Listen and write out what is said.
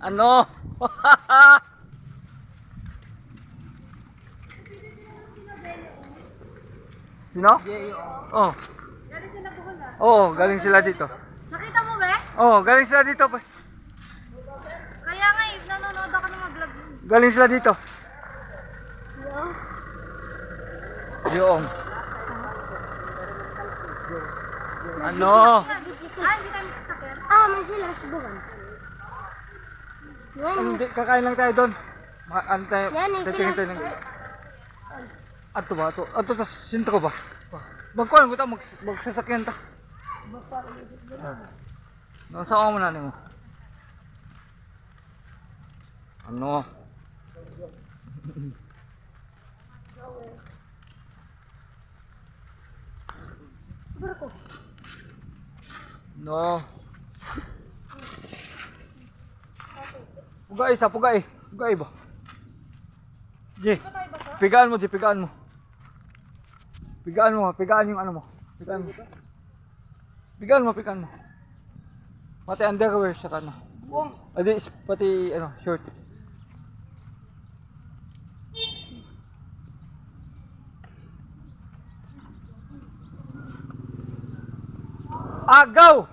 Ano? Sino? Oh. Galing sila Bohol ah. Oo, galing sila dito. Nakita mo ba? Oo, galing sila dito. Kaya nga nanonood ako ng mga vlog mo. Galing sila dito. Yung. Ano? Hindi tayo masasakyan. May sila subukan. Hindi, kakain lang tayo doon. Ano tayo? Yan, Titingin tayo sila. ng... Ato ba? Ato tas sintro ba? Magkuhan ko ta, magsasakyan ta. Doon sa ako muna mo. Ano? No. Pugay isa, pugay. Pugay ba? Ji. Pigaan mo, Ji, pigaan mo. Pigaan mo, pigaan yung ano mo. Pigaan mo. Pigaan mo, pigaan mo. Pati underwear siya ka na. Adi, pati ano, short. Agaw!